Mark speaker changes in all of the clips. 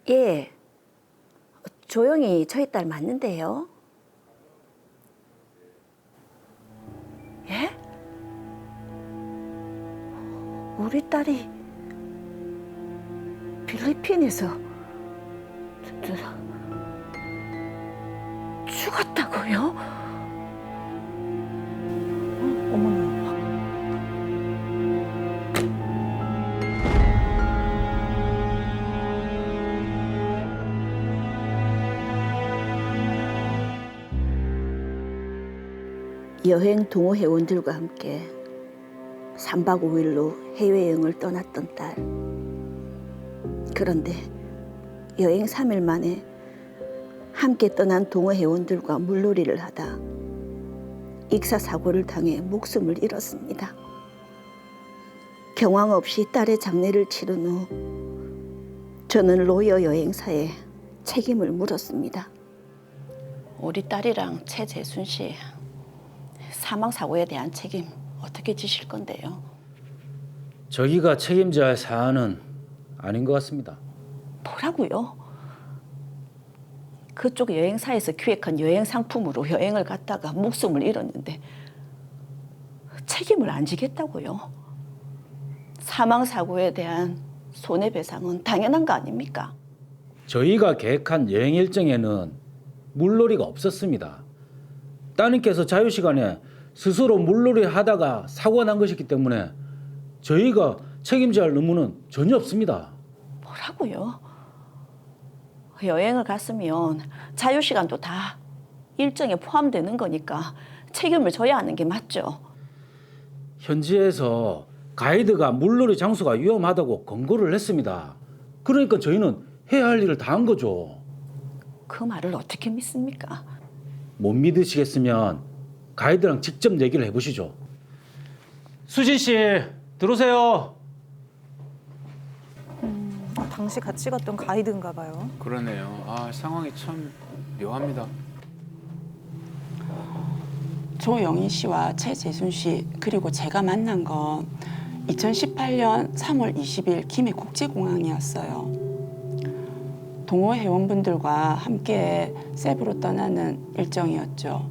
Speaker 1: 예, 조용히 저희 딸 맞는데요. 예? 우리 딸이 필리핀에서 죽었다고요? 어머나. 여행 동호회원들과 함께 3박 5일로 해외여행을 떠났던 딸. 그런데 여행 3일 만에 함께 떠난 동호회원들과 물놀이를 하다 익사사고를 당해 목숨을 잃었습니다. 경황 없이 딸의 장례를 치른 후 저는 로여 여행사에 책임을 물었습니다. 우리 딸이랑 최재순 씨 사망사고에 대한 책임 어떻게 지실 건데요?
Speaker 2: 저희가 책임져야 할 사안은 아닌 것 같습니다.
Speaker 1: 뭐라고요? 그쪽 여행사에서 기획한 여행 상품으로 여행을 갔다가 목숨을 잃었는데 책임을 안 지겠다고요? 사망사고에 대한 손해배상은 당연한 거 아닙니까?
Speaker 2: 저희가 계획한 여행 일정에는 물놀이가 없었습니다. 따님께서 자유시간에 스스로 물놀이 하다가 사고가 난 것이기 때문에 저희가 책임져야 할 의무는 전혀 없습니다.
Speaker 1: 뭐라고요? 여행을 갔으면 자유시간도 다 일정에 포함되는 거니까 책임을 져야 하는 게 맞죠.
Speaker 2: 현지에서 가이드가 물놀이 장소가 위험하다고 권고를 했습니다. 그러니까 저희는 해야 할 일을 다 한 거죠.
Speaker 1: 그 말을 어떻게 믿습니까?
Speaker 2: 못 믿으시겠으면 가이드랑 직접 얘기를 해보시죠. 수진 씨, 들어오세요.
Speaker 3: 당시 같이 갔던 가이드인가 봐요.
Speaker 4: 그러네요. 아, 상황이 참 묘합니다.
Speaker 5: 조영희 씨와 최재순 씨 그리고 제가 만난 건 2018년 3월 20일 김해국제공항이었어요. 동호 회원분들과 함께 세부로 떠나는 일정이었죠.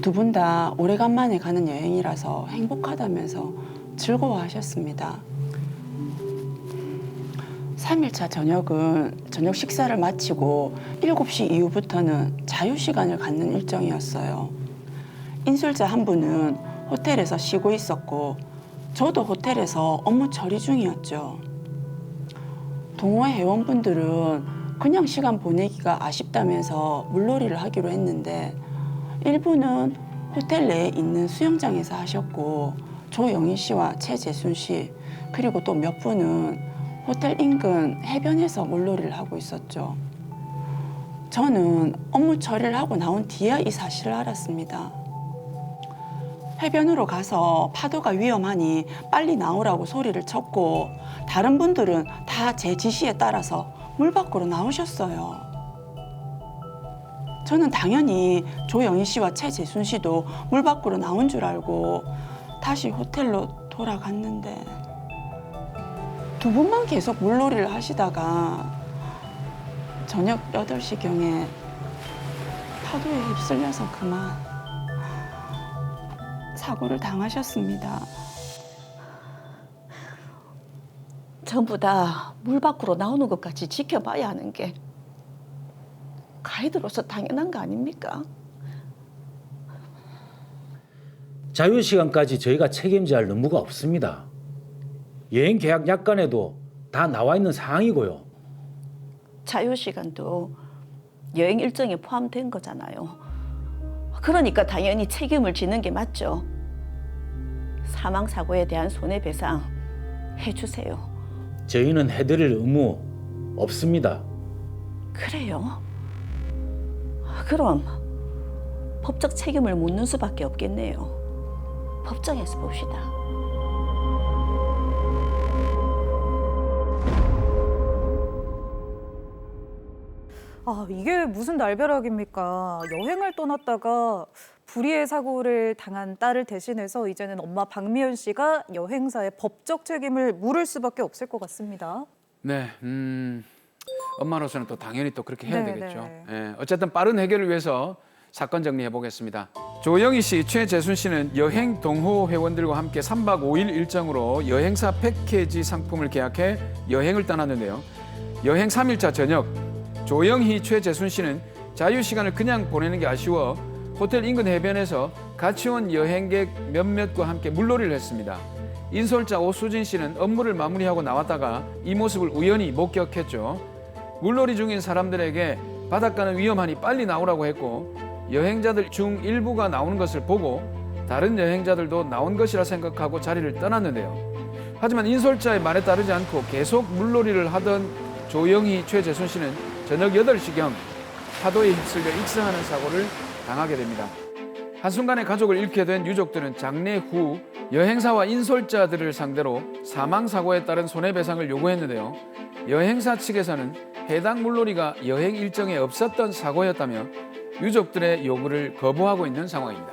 Speaker 5: 두 분 다 오래간만에 가는 여행이라서 행복하다면서 즐거워하셨습니다. 3일차 저녁은 저녁 식사를 마치고 7시 이후부터는 자유시간을 갖는 일정이었어요. 인솔자 한 분은 호텔에서 쉬고 있었고 저도 호텔에서 업무 처리 중이었죠. 동호회 회원분들은 그냥 시간 보내기가 아쉽다면서 물놀이를 하기로 했는데 일부는 호텔 내에 있는 수영장에서 하셨고 조영희 씨와 최재순 씨 그리고 또 몇 분은 호텔 인근 해변에서 물놀이를 하고 있었죠. 저는 업무 처리를 하고 나온 뒤에 이 사실을 알았습니다. 해변으로 가서 파도가 위험하니 빨리 나오라고 소리를 쳤고 다른 분들은 다 제 지시에 따라서 물 밖으로 나오셨어요. 저는 당연히 조영희 씨와 최재순 씨도 물 밖으로 나온 줄 알고 다시 호텔로 돌아갔는데 두 분만 계속 물놀이를 하시다가 저녁 8시경에 파도에 휩쓸려서 그만 사고를 당하셨습니다.
Speaker 1: 전부 다 물 밖으로 나오는 것까지 지켜봐야 하는 게 가이드로서 당연한 거 아닙니까?
Speaker 2: 자유시간까지 저희가 책임져야 할 의무가 없습니다. 여행 계약 약관에도 다 나와 있는 사항이고요.
Speaker 1: 자유시간도 여행 일정에 포함된 거잖아요. 그러니까 당연히 책임을 지는 게 맞죠. 사망사고에 대한 손해배상 해주세요.
Speaker 2: 저희는 해드릴 의무 없습니다.
Speaker 1: 그래요? 그럼 법적 책임을 묻는 수밖에 없겠네요. 법정에서 봅시다.
Speaker 3: 아, 이게 무슨 날벼락입니까? 여행을 떠났다가 불의의 사고를 당한 딸을 대신해서 이제는 엄마 박미연 씨가 여행사의 법적 책임을 물을 수밖에 없을 것 같습니다.
Speaker 4: 네, 엄마로서는 또 당연히 또 그렇게 해야
Speaker 3: 네,
Speaker 4: 되겠죠.
Speaker 3: 네.
Speaker 4: 예, 어쨌든 빠른 해결을 위해서 사건 정리해 보겠습니다. 조영희 씨, 최재순 씨는 여행 동호 회원들과 함께 3박 5일 일정으로 여행사 패키지 상품을 계약해 여행을 떠났는데요. 여행 3일차 저녁, 조영희, 최재순 씨는 자유시간을 그냥 보내는 게 아쉬워 호텔 인근 해변에서 같이 온 여행객 몇몇과 함께 물놀이를 했습니다. 인솔자 오수진 씨는 업무를 마무리하고 나왔다가 이 모습을 우연히 목격했죠. 물놀이 중인 사람들에게 바닷가는 위험하니 빨리 나오라고 했고 여행자들 중 일부가 나오는 것을 보고 다른 여행자들도 나온 것이라 생각하고 자리를 떠났는데요. 하지만 인솔자의 말에 따르지 않고 계속 물놀이를 하던 조영희, 최재순 씨는 저녁 8시경 파도에 휩쓸려 익사하는 사고를 당하게 됩니다. 한순간에 가족을 잃게 된 유족들은 장례 후 여행사와 인솔자들을 상대로 사망사고에 따른 손해배상을 요구했는데요. 여행사 측에서는 해당 물놀이가 여행 일정에 없었던 사고였다며 유족들의 요구를 거부하고 있는 상황입니다.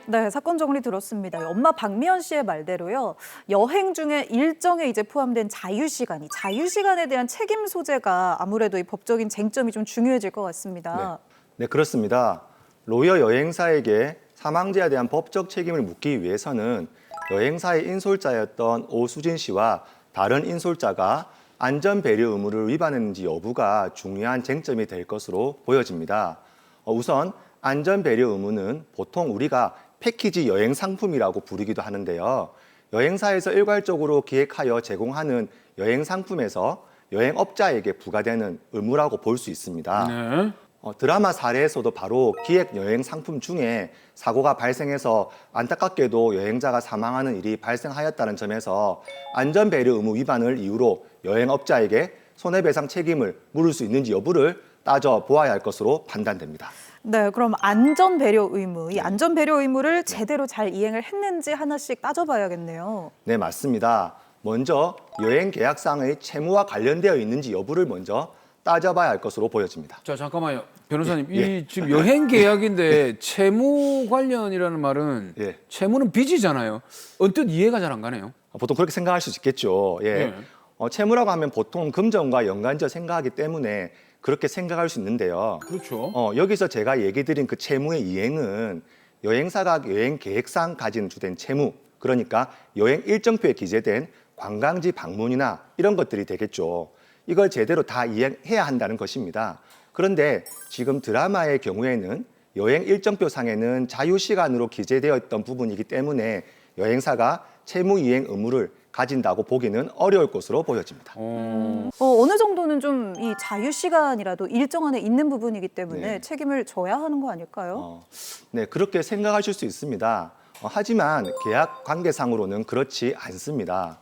Speaker 3: 네, 사건 정리 들었습니다. 엄마 박미연 씨의 말대로요. 여행 중에 일정에 이제 포함된 자유시간에 대한 책임 소재가 아무래도 이 법적인 쟁점이 좀 중요해질 것 같습니다.
Speaker 6: 네, 그렇습니다. 로여 여행사에게 사망자에 대한 법적 책임을 묻기 위해서는 여행사의 인솔자였던 오수진 씨와 다른 인솔자가 안전배려 의무를 위반했는지 여부가 중요한 쟁점이 될 것으로 보여집니다. 우선 안전배려 의무는 보통 우리가 패키지 여행 상품이라고 부르기도 하는데요. 여행사에서 일괄적으로 기획하여 제공하는 여행 상품에서 여행업자에게 부과되는 의무라고 볼 수 있습니다.
Speaker 4: 네.
Speaker 6: 드라마 사례에서도 바로 기획 여행 상품 중에 사고가 발생해서 안타깝게도 여행자가 사망하는 일이 발생하였다는 점에서 안전배려 의무 위반을 이유로 여행업자에게 손해배상 책임을 물을 수 있는지 여부를 따져보아야 할 것으로 판단됩니다.
Speaker 3: 네, 그럼 안전배려 의무, 이 안전배려 의무를 제대로 잘 이행을 했는지 하나씩 따져봐야겠네요.
Speaker 6: 네, 맞습니다. 먼저 여행 계약상의 채무와 관련되어 있는지 여부를 먼저 따져봐야 할 것으로 보여집니다.
Speaker 4: 자, 잠깐만요. 변호사님,
Speaker 6: 예.
Speaker 4: 이 지금 여행 계약인데 채무 관련이라는 말은
Speaker 6: 예.
Speaker 4: 채무는 빚이잖아요. 언뜻 이해가 잘 안 가네요.
Speaker 6: 보통 그렇게 생각할 수 있겠죠. 예.
Speaker 4: 네.
Speaker 6: 채무라고 하면 보통 금전과 연관지어 생각하기 때문에 그렇게 생각할 수 있는데요.
Speaker 4: 그렇죠.
Speaker 6: 여기서 제가 얘기 드린 그 채무의 이행은 여행사가 여행 계획상 가진 주된 채무, 그러니까 여행 일정표에 기재된 관광지 방문이나 이런 것들이 되겠죠. 이걸 제대로 다 이행해야 한다는 것입니다. 그런데 지금 드라마의 경우에는 여행 일정표 상에는 자유시간으로 기재되어 있던 부분이기 때문에 여행사가 채무 이행 의무를 가진다고 보기는 어려울 것으로 보여집니다.
Speaker 3: 어느 정도는 좀 이 자유시간이라도 일정 안에 있는 부분이기 때문에
Speaker 6: 네.
Speaker 3: 책임을 져야 하는 거 아닐까요?
Speaker 6: 네, 그렇게 생각하실 수 있습니다. 하지만 계약 관계상으로는 그렇지 않습니다.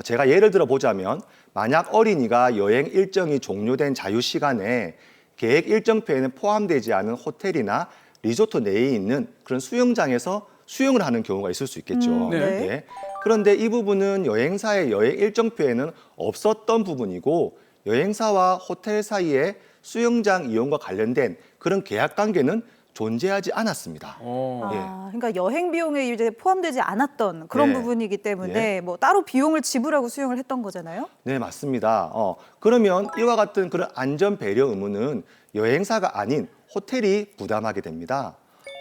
Speaker 6: 제가 예를 들어 보자면 만약 어린이가 여행 일정이 종료된 자유시간에 계획 일정표에는 포함되지 않은 호텔이나 리조트 내에 있는 그런 수영장에서 수영을 하는 경우가 있을 수 있겠죠.
Speaker 4: 네.
Speaker 6: 그런데 이 부분은 여행사의 여행 일정표에는 없었던 부분이고 여행사와 호텔 사이에 수영장 이용과 관련된 그런 계약 관계는 존재하지 않았습니다.
Speaker 3: 그러니까 여행 비용에 이제 포함되지 않았던 그런
Speaker 6: 네.
Speaker 3: 부분이기 때문에 뭐 따로 비용을 지불하고 수영을 했던 거잖아요.
Speaker 6: 네, 맞습니다. 그러면 이와 같은 그런 안전 배려 의무는 여행사가 아닌 호텔이 부담하게 됩니다.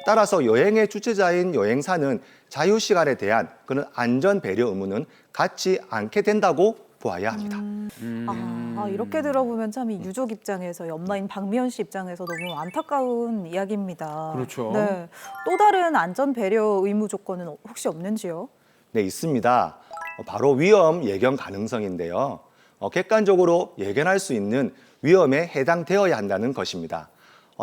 Speaker 6: 따라서 여행의 주최자인 여행사는 자유시간에 대한 그런 안전 배려 의무는 갖지 않게 된다고 보아야 합니다.
Speaker 3: 이렇게 들어보면 참 이 유족 입장에서 엄마인 박미연 씨 입장에서 너무 안타까운 이야기입니다.
Speaker 4: 그렇죠.
Speaker 3: 네. 또 다른 안전 배려 의무 조건은 혹시 없는지요?
Speaker 6: 네, 있습니다. 바로 위험 예견 가능성인데요. 객관적으로 예견할 수 있는 위험에 해당되어야 한다는 것입니다.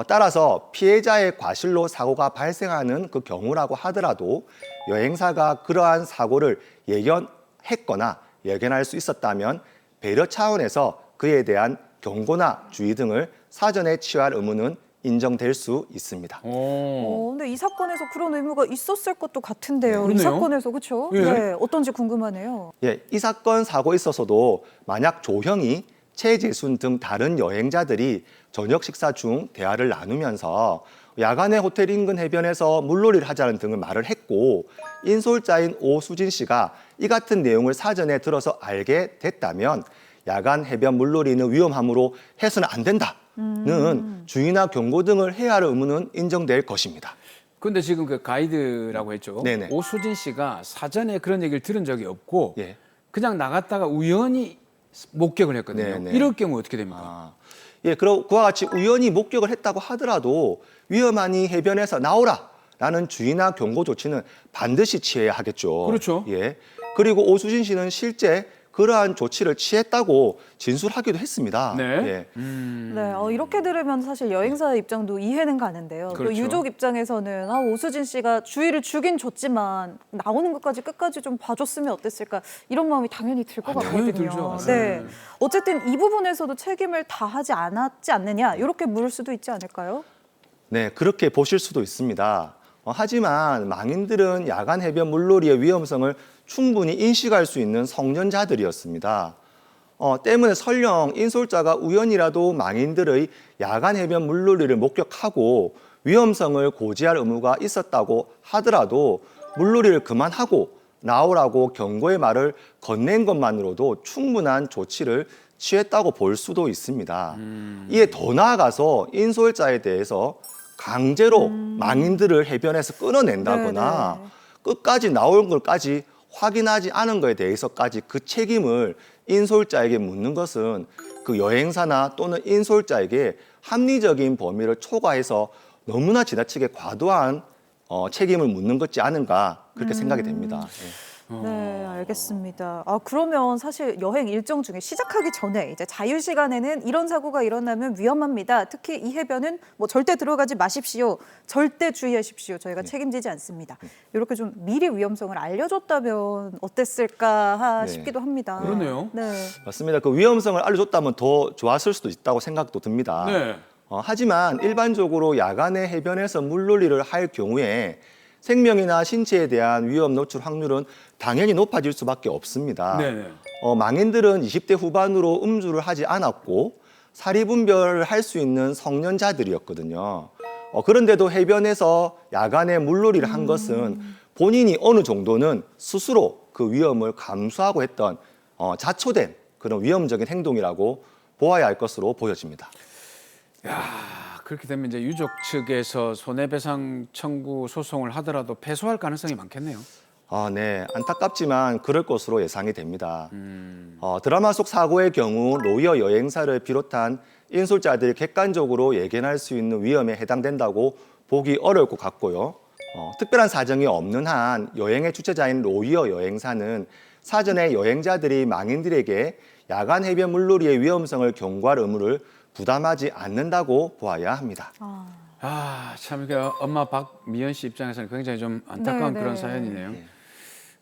Speaker 6: 따라서 피해자의 과실로 사고가 발생하는 그 경우라고 하더라도 여행사가 그러한 사고를 예견했거나 예견할 수 있었다면 배려 차원에서 그에 대한 경고나 주의 등을 사전에 취할 의무는 인정될 수 있습니다.
Speaker 3: 근데 이 사건에서 그런 의무가 있었을 것도 같은데요. 이
Speaker 4: 그러네요.
Speaker 3: 사건에서 그렇죠?
Speaker 4: 예.
Speaker 3: 네, 어떤지 궁금하네요.
Speaker 6: 예, 이 사건 사고에 있어서도 만약 조형이 최재순 등 다른 여행자들이 저녁 식사 중 대화를 나누면서 야간에 호텔 인근 해변에서 물놀이를 하자는 등을 말을 했고 인솔자인 오수진 씨가 이 같은 내용을 사전에 들어서 알게 됐다면 야간 해변 물놀이는 위험하므로 해서는 안 된다는 주의나 경고 등을 해야 할 의무는 인정될 것입니다.
Speaker 4: 근데 지금 그 가이드라고 했죠.
Speaker 6: 네네.
Speaker 4: 오수진 씨가 사전에 그런 얘기를 들은 적이 없고
Speaker 6: 예.
Speaker 4: 그냥 나갔다가 우연히 목격을 했거든요.
Speaker 6: 네네.
Speaker 4: 이럴 경우 어떻게 됩니까?
Speaker 6: 예, 그와 같이 우연히 목격을 했다고 하더라도 위험하니 해변에서 나오라라는 주의나 경고 조치는 반드시 취해야 하겠죠.
Speaker 4: 그렇죠.
Speaker 6: 예. 그리고 오수진 씨는 실제 그러한 조치를 취했다고 진술하기도 했습니다.
Speaker 4: 네.
Speaker 6: 예.
Speaker 3: 네, 이렇게 들으면 사실 여행사의 입장도 이해는 가는데요. 또
Speaker 4: 그렇죠.
Speaker 3: 유족 입장에서는 오수진 씨가 주의를 주긴 줬지만 나오는 것까지 끝까지 좀 봐줬으면 어땠을까 이런 마음이 당연히 들 것
Speaker 4: 당연히
Speaker 3: 같거든요.
Speaker 4: 들죠.
Speaker 3: 네, 어쨌든 이 부분에서도 책임을 다하지 않았지 않느냐 이렇게 물을 수도 있지 않을까요?
Speaker 6: 네, 그렇게 보실 수도 있습니다. 하지만 망인들은 야간 해변 물놀이의 위험성을 충분히 인식할 수 있는 성년자들이었습니다. 때문에 설령 인솔자가 우연이라도 망인들의 야간 해변 물놀이를 목격하고 위험성을 고지할 의무가 있었다고 하더라도 물놀이를 그만하고 나오라고 경고의 말을 건넨 것만으로도 충분한 조치를 취했다고 볼 수도 있습니다. 이에 더 나아가서 인솔자에 대해서 강제로 망인들을 해변에서 끌어낸다거나
Speaker 3: 네네.
Speaker 6: 끝까지 나올 것까지 확인하지 않은 것에 대해서까지 그 책임을 인솔자에게 묻는 것은 그 여행사나 또는 인솔자에게 합리적인 범위를 초과해서 너무나 지나치게 과도한 책임을 묻는 것이 아닌가 그렇게 생각이 됩니다. 예.
Speaker 3: 네, 알겠습니다. 그러면 사실 여행 일정 중에 시작하기 전에 이제 자유 시간에는 이런 사고가 일어나면 위험합니다. 특히 이 해변은 뭐 절대 들어가지 마십시오. 절대 주의하십시오. 저희가 책임지지 않습니다. 이렇게 좀 미리 위험성을 알려줬다면 어땠을까
Speaker 6: 네.
Speaker 3: 싶기도 합니다.
Speaker 4: 그러네요.
Speaker 3: 네.
Speaker 6: 맞습니다. 그 위험성을 알려줬다면 더 좋았을 수도 있다고 생각도 듭니다.
Speaker 4: 네.
Speaker 6: 하지만 일반적으로 야간에 해변에서 물놀이를 할 경우에 생명이나 신체에 대한 위험 노출 확률은 당연히 높아질 수밖에 없습니다.
Speaker 4: 네네.
Speaker 6: 망인들은 20대 후반으로 음주를 하지 않았고 사리분별을 할 수 있는 성년자들이었거든요. 그런데도 해변에서 야간에 물놀이를 한 것은 본인이 어느 정도는 스스로 그 위험을 감수하고 했던 자초된 그런 위험적인 행동이라고 보아야 할 것으로 보여집니다.
Speaker 4: 그렇게 되면 이제 유족 측에서 손해배상 청구 소송을 하더라도 패소할 가능성이 많겠네요.
Speaker 6: 네. 안타깝지만 그럴 것으로 예상이 됩니다. 드라마 속 사고의 경우 로이어 여행사를 비롯한 인솔자들이 객관적으로 예견할 수 있는 위험에 해당된다고 보기 어려울 것 같고요. 특별한 사정이 없는 한 여행의 주최자인 로이어 여행사는 사전에 여행자들이 망인들에게 야간 해변 물놀이의 위험성을 경고할 의무를 부담하지 않는다고 보아야 합니다.
Speaker 4: 참 이게 엄마 박미연 씨 입장에서는 굉장히 좀 안타까운
Speaker 3: 네,
Speaker 4: 그런
Speaker 3: 네.
Speaker 4: 사연이네요.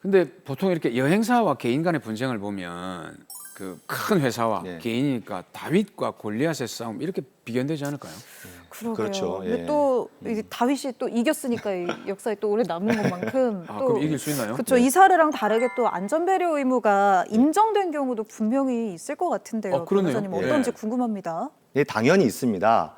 Speaker 4: 근데 보통 이렇게 여행사와 개인 간의 분쟁을 보면 그 큰 회사와
Speaker 6: 네.
Speaker 4: 개인이니까 다윗과 골리앗의 싸움 이렇게 비견되지 않을까요?
Speaker 3: 그러게요.
Speaker 6: 그렇죠.
Speaker 3: 근데
Speaker 6: 예.
Speaker 3: 또 이제 다윗이 또 이겼으니까 이 역사에 또 오래 남는 것만큼 또
Speaker 4: 그럼 이길 수 있나요?
Speaker 3: 그렇죠.
Speaker 6: 네.
Speaker 3: 이 사례랑 다르게 또 안전 배려 의무가 인정된 경우도 분명히 있을 것 같은데요.
Speaker 4: 그러네요.
Speaker 3: 변호사님
Speaker 4: 예.
Speaker 3: 어떤지 궁금합니다.
Speaker 6: 네, 당연히 있습니다.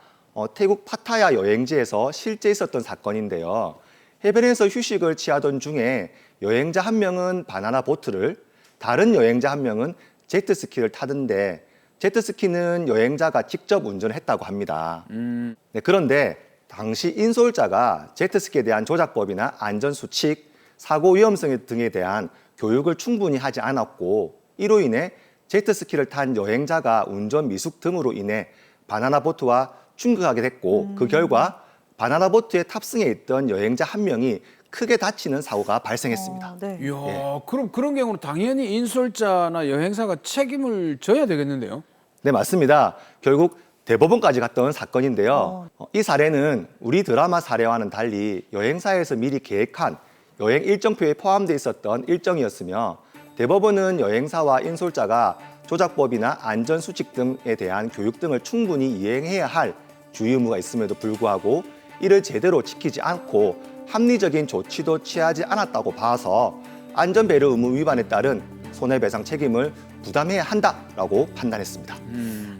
Speaker 6: 태국 파타야 여행지에서 실제 있었던 사건인데요. 해변에서 휴식을 취하던 중에 여행자 한 명은 바나나 보트를, 다른 여행자 한 명은 제트스키를 타던데 제트스키는 여행자가 직접 운전을 했다고 합니다. 네, 그런데 당시 인솔자가 제트스키에 대한 조작법이나 안전수칙, 사고 위험성 등에 대한 교육을 충분히 하지 않았고 이로 인해 제트스키를 탄 여행자가 운전 미숙 등으로 인해 바나나 보트와 충격하게 됐고 그 결과 바나나 보트에 탑승해 있던 여행자 한 명이 크게 다치는 사고가 발생했습니다.
Speaker 3: 네.
Speaker 4: 이야,
Speaker 6: 예.
Speaker 4: 그럼 그런 경우는 당연히 인솔자나 여행사가 책임을 져야 되겠는데요?
Speaker 6: 네, 맞습니다. 결국 대법원까지 갔던 사건인데요. 이 사례는 우리 드라마 사례와는 달리 여행사에서 미리 계획한 여행 일정표에 포함되어 있었던 일정이었으며 대법원은 여행사와 인솔자가 조작법이나 안전수칙 등에 대한 교육 등을 충분히 이행해야 할 주의 의무가 있음에도 불구하고 이를 제대로 지키지 않고 합리적인 조치도 취하지 않았다고 봐서 안전배려 의무 위반에 따른 손해배상 책임을 부담해야 한다라고 판단했습니다.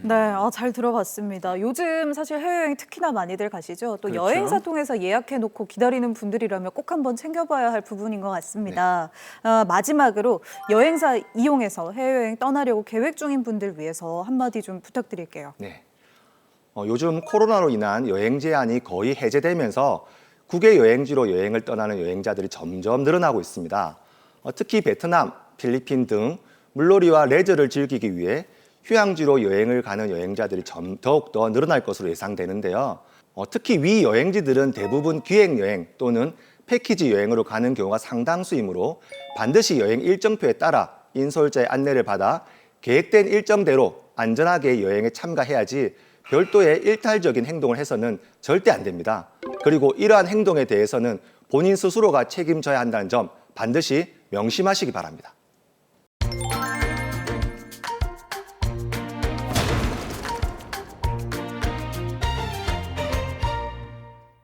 Speaker 3: 네, 잘 들어봤습니다. 요즘 사실 해외여행 특히나 많이들 가시죠. 또
Speaker 4: 그렇죠.
Speaker 3: 여행사 통해서 예약해놓고 기다리는 분들이라면 꼭 한번 챙겨봐야 할 부분인 것 같습니다. 마지막으로 여행사 이용해서 해외여행 떠나려고 계획 중인 분들 위해서 한마디 좀 부탁드릴게요.
Speaker 6: 네. 요즘 코로나로 인한 여행 제한이 거의 해제되면서 국외 여행지로 여행을 떠나는 여행자들이 점점 늘어나고 있습니다. 특히 베트남, 필리핀 등 물놀이와 레저를 즐기기 위해 휴양지로 여행을 가는 여행자들이 더욱더 늘어날 것으로 예상되는데요. 특히 위 여행지들은 대부분 기획여행 또는 패키지 여행으로 가는 경우가 상당수이므로 반드시 여행 일정표에 따라 인솔자의 안내를 받아 계획된 일정대로 안전하게 여행에 참가해야지 별도의 일탈적인 행동을 해서는 절대 안 됩니다. 그리고 이러한 행동에 대해서는 본인 스스로가 책임져야 한다는 점 반드시 명심하시기 바랍니다.